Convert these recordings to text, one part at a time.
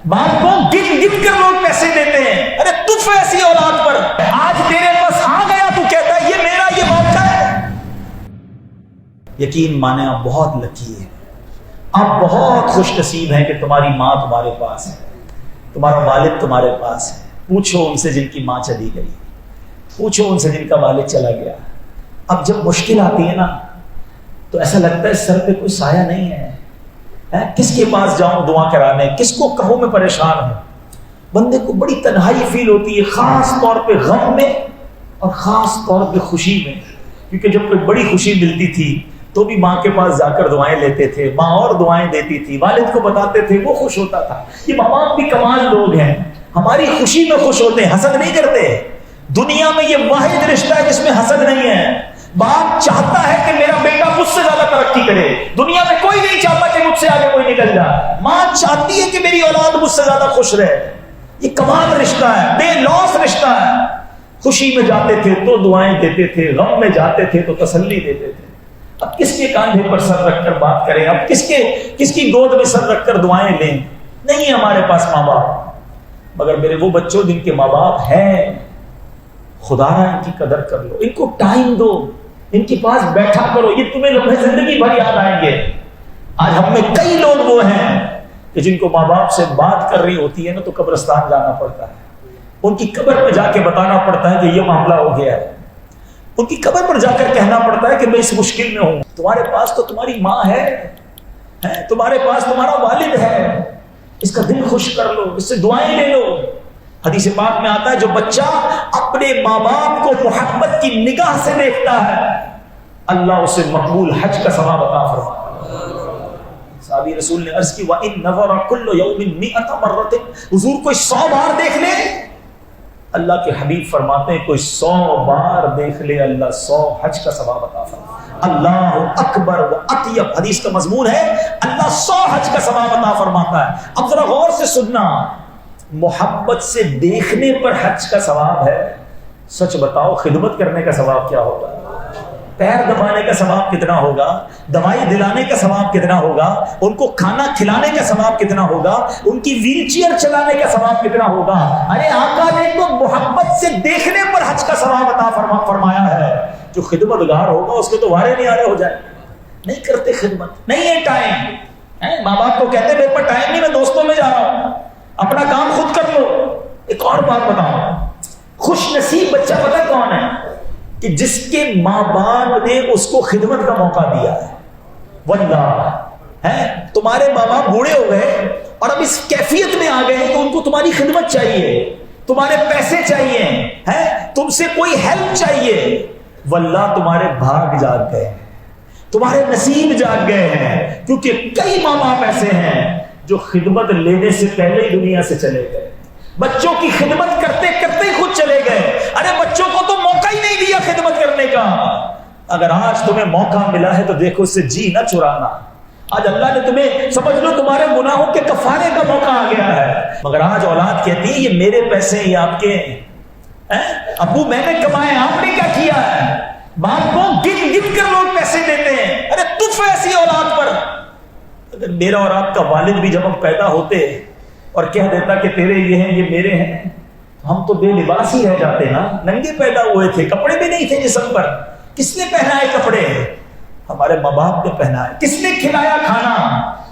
باپ کو گن گن کر لوگ پیسے دیتے ہیں، ارے تف ایسی اولاد پر، آج تیرے پاس آ گیا تو کہتا ہے یہ میرا، یہ باپ کا ہے۔ یقین مانے آپ بہت لکی ہیں، آپ بہت خوش نصیب ہیں کہ تمہاری ماں تمہارے پاس ہے، تمہارا والد تمہارے پاس ہے۔ پوچھو ان سے جن کی ماں چلی گئی، پوچھو ان سے جن کا والد چلا گیا۔ اب جب مشکل آتی ہے نا تو ایسا لگتا ہے سر پہ کوئی سایہ نہیں ہے، کس کے پاس جاؤں دعا کرانے، کس کو کہوں میں پریشان ہوں۔ بندے کو بڑی تنہائی فیل ہوتی ہے، خاص طور پہ غم میں اور خاص طور پہ خوشی میں، کیونکہ جب کوئی بڑی خوشی ملتی تھی تو بھی ماں کے پاس جا کر دعائیں لیتے تھے، ماں اور دعائیں دیتی تھی، والد کو بتاتے تھے، وہ خوش ہوتا تھا۔ یہ ماں باپ بھی کمال لوگ ہیں، ہماری خوشی میں خوش ہوتے ہیں، حسد نہیں کرتے۔ دنیا میں یہ واحد رشتہ ہے جس میں حسد نہیں ہے۔ باپ چاہتا ہے کہ میرا بیٹا مجھ سے زیادہ ترقی کرے، دنیا میں کوئی نہیں چاہتا کہ مجھ سے آگے کوئی نکل جائے۔ ماں چاہتی ہے کہ میری اولاد مجھ سے زیادہ خوش رہے۔ یہ کمال رشتہ ہے، بے لوث رشتہ ہے۔ خوشی میں جاتے تھے تو دعائیں دیتے تھے، غم میں جاتے تھے تو تسلی دیتے تھے۔ اب کس کے کاندھے پر سر رکھ کر بات کریں، اب کس کی گود میں سر رکھ کر دعائیں لیں؟ نہیں ہمارے پاس ماں باپ، مگر میرے وہ بچوں جن کے ماں باپ ہیں، خدا را ان کی قدر کر لو، ان کو ٹائم دو، ان کے پاس بیٹھا کرو، یہ تمہیں لمحے زندگی بھر یاد آئیں گے۔ آج ہم میں کئی لوگ وہ ہیں کہ جن کو ماں باپ سے بات کر رہی ہوتی ہے نا تو قبرستان جانا پڑتا ہے، ان کی قبر پہ جا کے بتانا پڑتا ہے کہ یہ معاملہ ہو گیا ہے، ان کی قبر پر جا کر کہنا پڑتا ہے کہ میں اس مشکل میں ہوں۔ تمہارے پاس تو تمہاری ماں ہے، تمہارے پاس تمہارا والد ہے، اس کا دل خوش کر لو، اس سے دعائیں لے لو۔ حدیث پاک میں آتا ہے جو بچہ اپنے ماں باپ کو محبت کی نگاہ سے دیکھتا ہے اللہ اسے مقبول حج کا ثواب عطا فرماتا ہے۔ صحابی رسول نے عرض کی وَإِن نَظَرَ كُلُّ يَوْمٍ مِئَةَ مَرَّةٍ، حضور کوئی 100 بار دیکھ لے، اللہ کے حبیب فرماتے ہیں کوئی 100 بار دیکھ لے اللہ 100 حج کا ثواب عطا فرماتا ہے۔ اللہ اکبر و اطیب، حدیث کا مضمون ہے اللہ 100 حج کا ثواب عطا فرماتا ہے۔ اب ذرا غور سے سننا، محبت سے دیکھنے پر حج کا ثواب ہے، سچ بتاؤ خدمت کرنے کا ثواب کیا ہوگا؟ پیر دبانے کا ثواب کتنا ہوگا؟ دوائی دلانے کا ثواب کتنا ہوگا؟ ان کو کھانا کھلانے کا ثواب کتنا ہوگا؟ ان کی ویل چیئر چلانے کا ثواب کتنا ہوگا؟ ارے آقا نے تو محبت سے دیکھنے پر حج کا ثواب عطا فرمایا ہے۔ جو خدمت گار ہوگا اس کو تو وارے نہیں آرے ہو جائے، نہیں کرتے خدمت، نہیں ہے ٹائم۔ ماں باپ کو کہتے میرے پر ٹائم نہیں، میں دوستوں میں جا رہا ہوں، اپنا کام خود کر لو۔ ایک اور بات بتاؤں، خوش نصیب بچہ پتہ کون ہے؟ کہ جس کے ماں باپ نے اس کو خدمت کا موقع دیا ہے۔ واللہ تمہارے ماں باپ بوڑھے ہو گئے اور اب اس کیفیت میں آ گئے ہیں کہ ان کو تمہاری خدمت چاہیے، تمہارے پیسے چاہیے، تم سے کوئی ہیلپ چاہیے، واللہ تمہارے بھاگ جاگ گئے ہیں، تمہارے نصیب جاگ گئے ہیں، کیونکہ کئی ماں باپ ایسے ہیں جو خدمت لینے سے پہلے ہی دنیا سے چلے گئے، بچوں کی خدمت کرتے کرتے ہی خود چلے گئے۔ ارے بچوں کو تو موقع ہی نہیں دیا خدمت کرنے کا۔ اگر آج تمہیں موقع ملا ہے تو دیکھو اس سے جی نہ چرانا۔ آج اللہ نے تمہیں سمجھ لو تمہارے گناہوں کے کفارے کا موقع آ گیا ہے، مگر آج اولاد کہتی ہے یہ میرے پیسے ہیں، یہ آپ کے ہیں، ابو میں نے کمائے، آپ نے کیا کیا ہے؟ باپ کو گن گن کر لوگ پیسے دیتے ہیں، ارے تف ایسی اولاد پر۔ اگر میرا اور آپ کا والد بھی جب ہم پیدا ہوتے اور کہہ دیتا کہ تیرے یہ ہیں یہ میرے ہیں، ہم تو بے لباس ہی رہ جاتے نا، ننگے پیدا ہوئے تھے، کپڑے بھی نہیں تھے جسم پر۔ کس نے پہنائے کپڑے؟ ہمارے ماں باپ نے پہنائے۔ کس نے کھلایا کھانا؟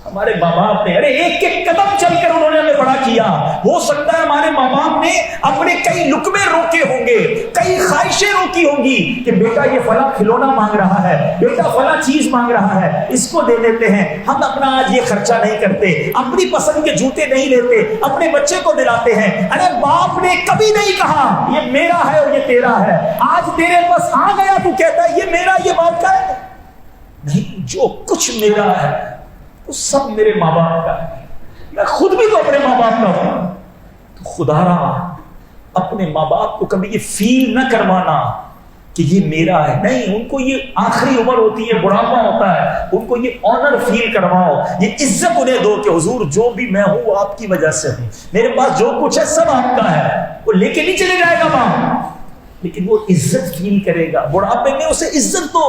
ہمارے ماں باپ نے۔ ارے ایک ایک قدم چل کر انہوں نے ہمیں بڑا کیا۔ ہو سکتا ہے ہمارے ماں باپ نے اپنے کئی لقمے روکے ہوں گے، کئی خواہشیں روکی ہوں گی کہ بیٹا یہ فلاں کھلونا مانگ رہا ہے، بیٹا فلاں چیز مانگ رہا ہے، اس کو دے دیتے ہیں۔ ہم اپنا آج یہ خرچہ نہیں کرتے، اپنی پسند کے جوتے نہیں لیتے، اپنے بچے کو دلاتے ہیں۔ ارے باپ نے کبھی نہیں کہا یہ میرا ہے اور یہ تیرا ہے۔ آج تیرے پاس آ گیا تو کہتا ہے یہ میرا، یہ باپ کا ہے؟ نہیں، جو کچھ میرا ہے وہ سب میرے ماں باپ کا ہے۔ میں خود بھی تو اپنے ماں باپ کا ہوں۔ تو خدا را اپنے ماں باپ کو کبھی یہ فیل نہ کروانا کہ یہ میرا ہے، نہیں، ان کو یہ آخری عمر ہوتی ہے، بڑھاپا ہوتا ہے، ان کو یہ آنر فیل کرواؤ، یہ عزت انہیں دو کہ حضور جو بھی میں ہوں وہ آپ کی وجہ سے ہوں، میرے پاس جو کچھ ہے سب آپ کا ہے۔ وہ لے کے نہیں چلے جائے گا باپ، لیکن وہ عزت فیل کرے گا، بڑھاپے میں اسے عزت دو۔